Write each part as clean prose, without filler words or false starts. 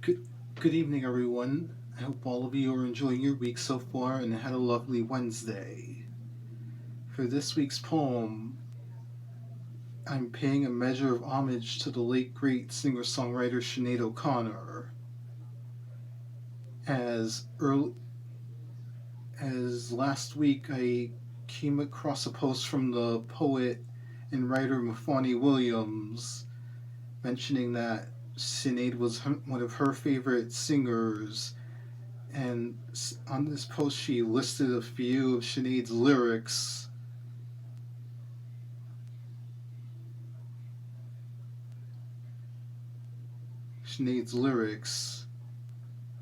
Good, good evening, everyone. I hope all of you are enjoying your week so far and had a lovely Wednesday. For this week's poem, I'm paying a measure of homage to the late great singer songwriter Sinead O'Connor. As early as last week, I came across a post from the poet and writer Mufani Williams mentioning that Sinead was one of her favorite singers, and on this post she listed a few of Sinead's lyrics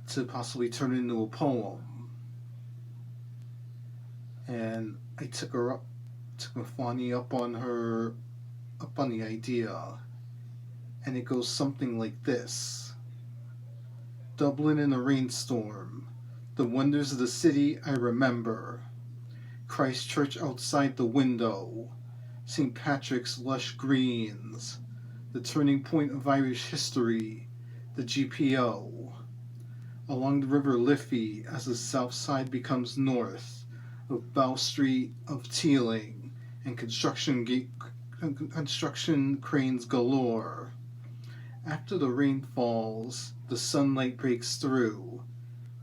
to possibly turn into a poem. And I took Mafani up on the idea, and it goes something like this: Dublin in a rainstorm, the wonders of the city I remember. Christchurch outside the window, St. Patrick's lush greens, the turning point of Irish history, the GPO. Along the river Liffey as the south side becomes north, of Bow Street, of Teeling, and construction cranes galore. After the rain falls, the sunlight breaks through,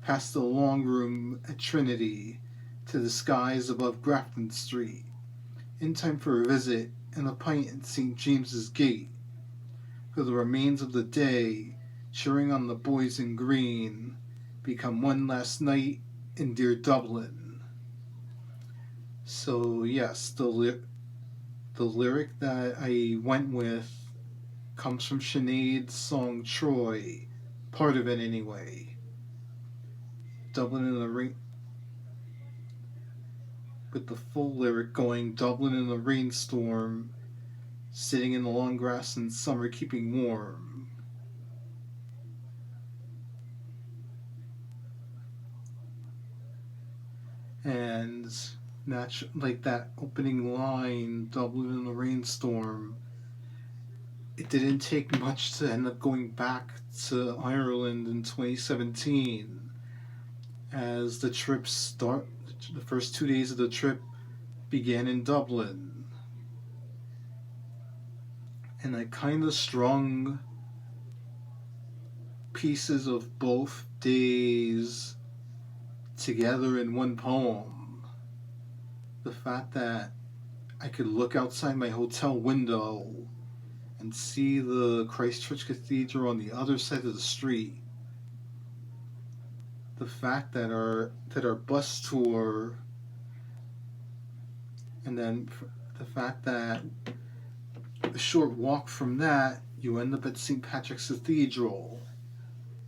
past the long room at Trinity, to the skies above Grafton Street, in time for a visit and a pint at St. James's Gate, for the remains of the day, cheering on the boys in green, become one last night in dear Dublin. So yes, the lyric that I went with comes from Sinead's song Troy, part of it anyway. Dublin in the rain, with the full lyric going: Dublin in the rainstorm, sitting in the long grass in summer, keeping warm. And like that opening line, Dublin in the rainstorm, it didn't take much to end up going back to Ireland in 2017 as the first 2 days of the trip began in Dublin. And I kind of strung pieces of both days together in one poem. The fact that I could look outside my hotel window and see the Christchurch Cathedral on the other side of the street. The fact that our bus tour, and then the fact that a short walk from that you end up at St. Patrick's Cathedral,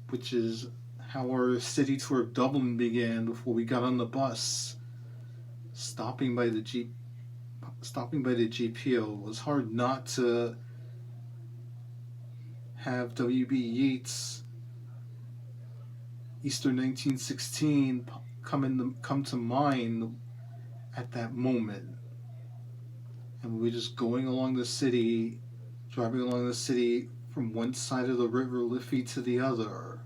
which is how our city tour of Dublin began before we got on the bus. Stopping by the GPO, it was hard not to have W.B. Yeats' Easter 1916 come to mind at that moment. And we were just driving along the city from one side of the river Liffey to the other.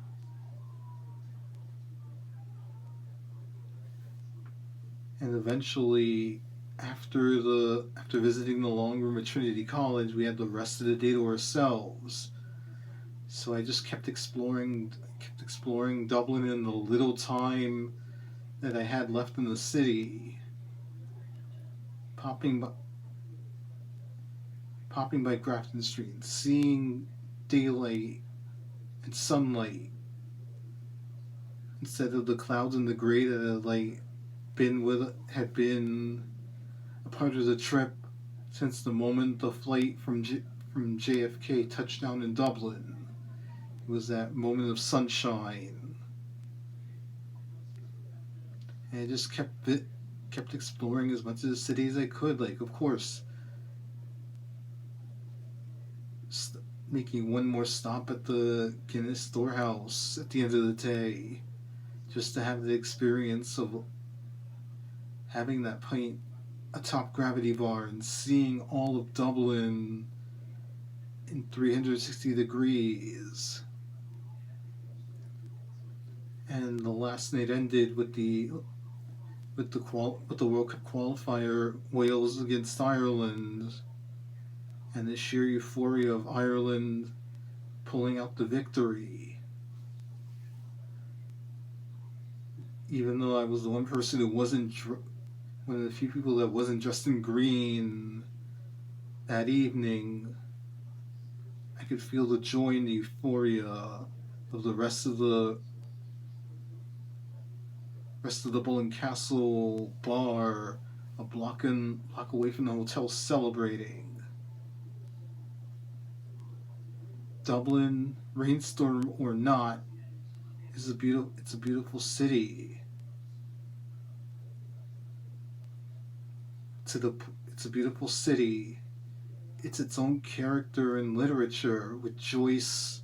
And eventually, after visiting the long room at Trinity College, we had the rest of the day to ourselves. So I just kept exploring Dublin in the little time that I had left in the city. Popping by Grafton Street and seeing daylight and sunlight instead of the clouds and the gray that had been a part of the trip since the moment the flight from JFK touched down in Dublin. It was that moment of sunshine, and I just kept exploring as much of the city as I could. Like, of course, making one more stop at the Guinness Storehouse at the end of the day, just to have the experience of having that pint atop Gravity Bar and seeing all of Dublin in 360 degrees. And the last night ended with the World Cup qualifier, Wales against Ireland, and the sheer euphoria of Ireland pulling out the victory. Even though I was the one person who wasn't, one of the few people that wasn't dressed in green that evening, I could feel the joy and the euphoria of the rest of the Bull and Castle bar, a block away from the hotel, celebrating. Dublin, rainstorm or not, it's a beautiful city. It's a beautiful city. It's its own character in literature, with Joyce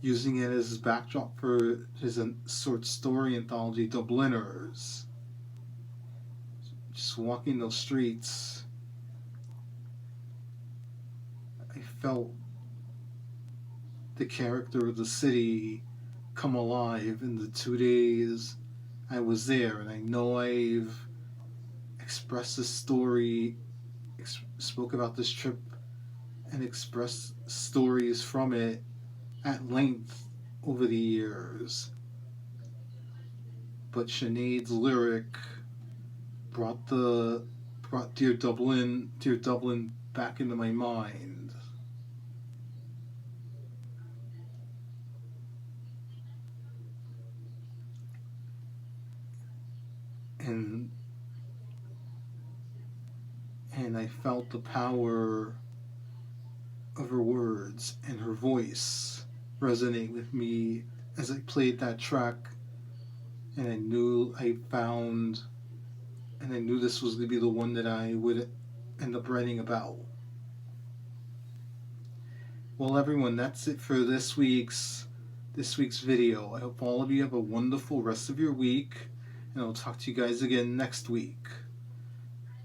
using it as his backdrop for his short story anthology, Dubliners. Just walking those streets, I felt the character of the city come alive in the 2 days I was there, and I know I've expressed this story, spoke about this trip, and expressed stories from it at length over the years. But Sinead's lyric brought Dear Dublin back into my mind. And I felt the power of her words and her voice resonate with me as I played that track, and I knew this was going to be the one that I would end up writing about. Well, everyone, that's it for this week's video. I hope all of you have a wonderful rest of your week, and I'll talk to you guys again next week.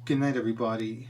Good night, everybody.